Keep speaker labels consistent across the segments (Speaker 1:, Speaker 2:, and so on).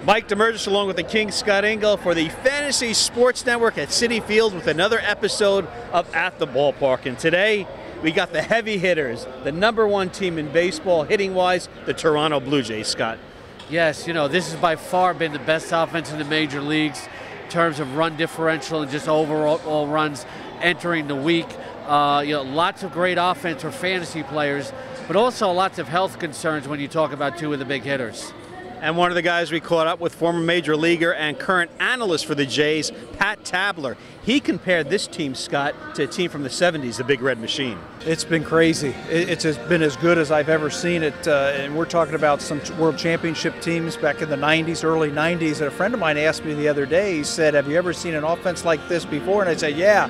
Speaker 1: Mike Demergis along with the King Scott Engel for the Fantasy Sports Network at Citi Field with another episode of At the Ballpark. And today we got the heavy hitters, the #1 team in baseball hitting-wise, the Toronto Blue Jays, Scott.
Speaker 2: Yes, you know, this has by far been the best offense in the major leagues in terms of run differential and just overall runs entering the week. Lots of great offense for fantasy players, but also lots of health concerns when you talk about two of the big hitters.
Speaker 1: And one of the guys we caught up with, former major leaguer and current analyst for the Jays, Pat Tabler. He compared this team, Scott, to a team from the 70s, the Big Red Machine.
Speaker 3: It's been crazy. It's been as good as I've ever seen it. And we're talking about some world championship teams back in the 90s, early 90s. And a friend of mine asked me the other day, he said, have you ever seen an offense like this before? And I said, yeah.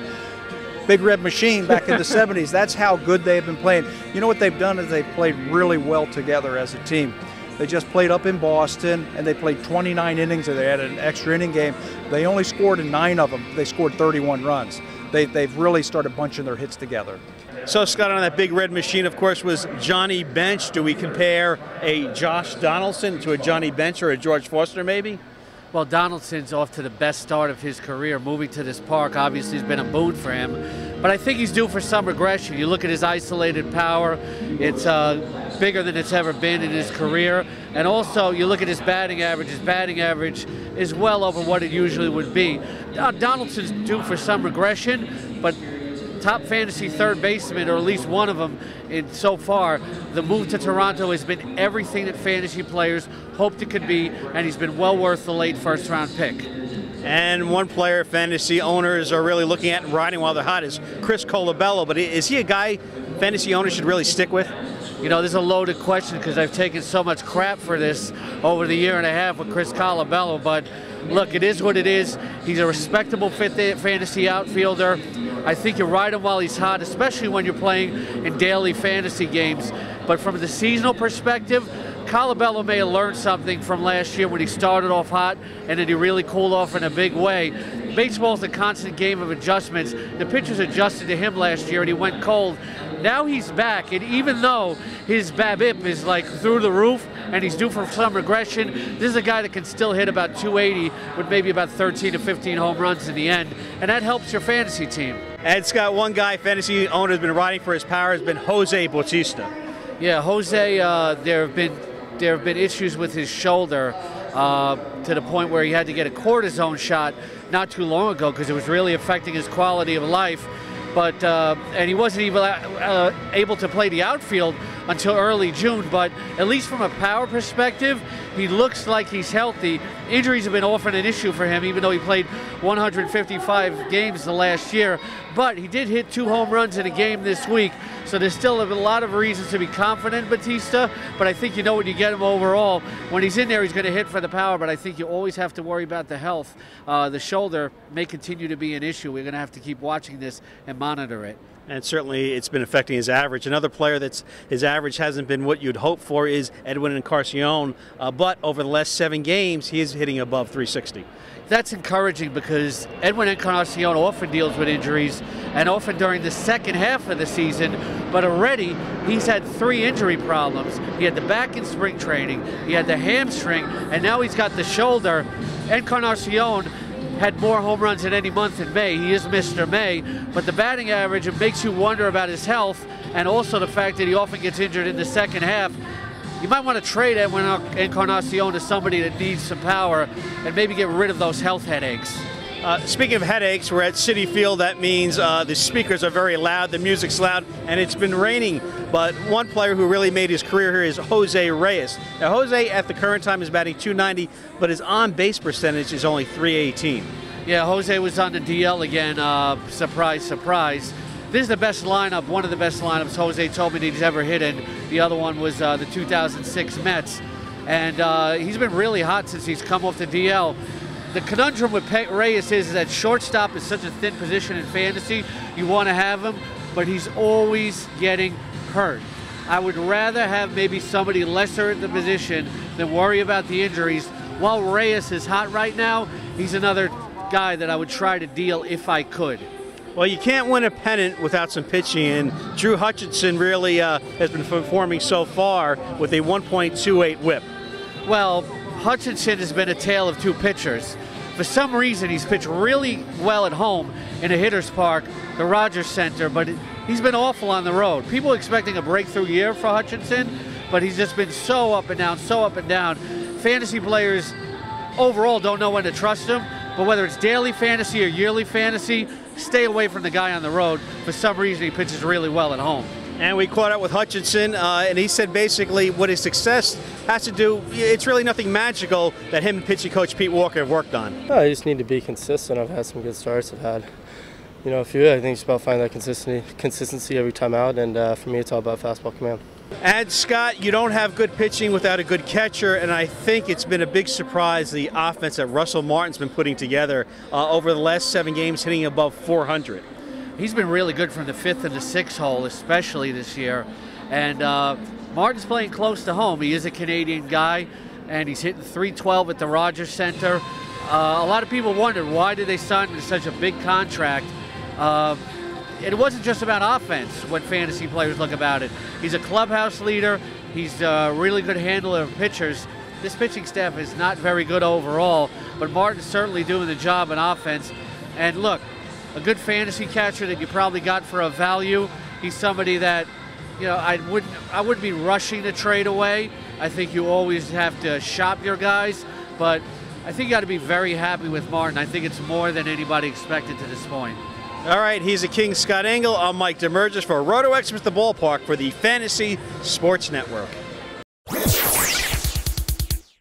Speaker 3: Big Red Machine back in the 70s. That's how good they've been playing. You know what they've done is they've played really well together as a team. They just played up in Boston, and they played 29 innings, and they had an extra inning game. They only scored in 9 of them. They scored 31 runs. They've really started bunching their hits together.
Speaker 1: So, Scott, on that Big Red Machine, of course, was Johnny Bench. Do we compare a Josh Donaldson to a Johnny Bench or a George Foster, maybe?
Speaker 2: Well, Donaldson's off to the best start of his career. Moving to this park obviously has been a boon for him. But I think he's due for some regression. You look at his isolated power, it's bigger than it's ever been in his career. And also, you look at his batting average. His batting average is well over what it usually would be. Donaldson's due for some regression, but top fantasy third baseman, or at least one of them so far. The move to Toronto has been everything that fantasy players hoped it could be, and he's been well worth the late first-round pick.
Speaker 1: And one player fantasy owners are really looking at and riding while they're hot is Chris Colabello. But is he a guy fantasy owners should really stick with?
Speaker 2: You know, this is a loaded question because I've taken so much crap for this over the year and a half with Chris Colabello. But look, it is what it is. He's a respectable fantasy outfielder. I think you ride him while he's hot, especially when you're playing in daily fantasy games. But from the seasonal perspective, Colabello may have learned something from last year when he started off hot and then he really cooled off in a big way. Baseball's a constant game of adjustments. The pitchers adjusted to him last year and he went cold. Now he's back, and even though his BABIP is like through the roof and he's due for some regression, this is a guy that can still hit about 280 with maybe about 13 to 15 home runs in the end, and that helps your fantasy team.
Speaker 1: And Scott, one guy fantasy owner has been riding for his power has been Jose Bautista.
Speaker 2: Yeah, Jose, there have been issues with his shoulder to the point where he had to get a cortisone shot not too long ago because it was really affecting his quality of life. But and he wasn't even able to play the outfield until early June. But at least from a power perspective, he looks like he's healthy. Injuries have been often an issue for him, even though he played 155 games the last year. But he did hit 2 home runs in a game this week, so there's still a lot of reasons to be confident in Bautista. But I think you know when you get him overall, when he's in there, he's going to hit for the power. But I think you always have to worry about the health. The shoulder may continue to be an issue. We're going to have to keep watching this and monitor it.
Speaker 1: And certainly it's been affecting his average. Another player that's his average hasn't been what you'd hope for is Edwin Encarnacion, but over the last 7 games, he is hitting above 360.
Speaker 2: That's encouraging because Edwin Encarnacion often deals with injuries, and often during the second half of the season, but already he's had 3 injury problems. He had the back in spring training, he had the hamstring, and now he's got the shoulder. Encarnacion had more home runs in any month in May. He is Mr. May, but the batting average, it makes you wonder about his health, and also the fact that he often gets injured in the second half. You might want to trade Edwin Encarnacion to somebody that needs some power and maybe get rid of those health headaches.
Speaker 1: Speaking of headaches, we're at Citi Field. That means the speakers are very loud, the music's loud, and it's been raining. But one player who really made his career here is Jose Reyes. Now, Jose at the current time is batting .290, but his on-base percentage is only .318.
Speaker 2: Yeah, Jose was on the DL again. Surprise, surprise. This is the best lineup, one of the best lineups Jose told me that he's ever hit in. The other one was the 2006 Mets. And he's been really hot since he's come off the DL. The conundrum with Reyes is that shortstop is such a thin position in fantasy. You want to have him, but he's always getting hurt. I would rather have maybe somebody lesser at the position than worry about the injuries. While Reyes is hot right now, he's another guy that I would try to deal if I could.
Speaker 1: Well, you can't win a pennant without some pitching, and Drew Hutchison really has been performing so far with a 1.28 whip.
Speaker 2: Well, Hutchison has been a tale of two pitchers. For some reason, he's pitched really well at home in a hitter's park, the Rogers Center, but he's been awful on the road. People are expecting a breakthrough year for Hutchison, but he's just been so up and down, so up and down. Fantasy players overall don't know when to trust him, but whether it's daily fantasy or yearly fantasy, stay away from the guy on the road. For some reason, he pitches really well at home.
Speaker 1: And we caught up with Hutchison, and he said basically what his success has to do, it's really nothing magical that him and pitching coach Pete Walker have worked on.
Speaker 4: No, I just need to be consistent. I've had some good starts. I've had, a few. I think it's about finding that consistency every time out, and for me, it's all about fastball command.
Speaker 1: And Scott, you don't have good pitching without a good catcher, and I think it's been a big surprise the offense that Russell Martin's been putting together over the last 7 games, hitting above 400.
Speaker 2: He's been really good from the 5th and the 6th hole, especially this year. And Martin's playing close to home. He is a Canadian guy, and he's hitting .312 at the Rogers Center. A lot of people wondered, why did they sign him to such a big contract? It wasn't just about offense when fantasy players look about it. He's a clubhouse leader. He's a really good handler of pitchers. This pitching staff is not very good overall, but Martin's certainly doing the job in offense. And look, a good fantasy catcher that you probably got for a value. He's somebody that, I wouldn't be rushing to trade away. I think you always have to shop your guys, but I think you got to be very happy with Martin. I think it's more than anybody expected to this point.
Speaker 1: All right, he's a King, Scott Engel. I'm Mike DeMurgis for Roto Experts, the Ballpark for the Fantasy Sports Network.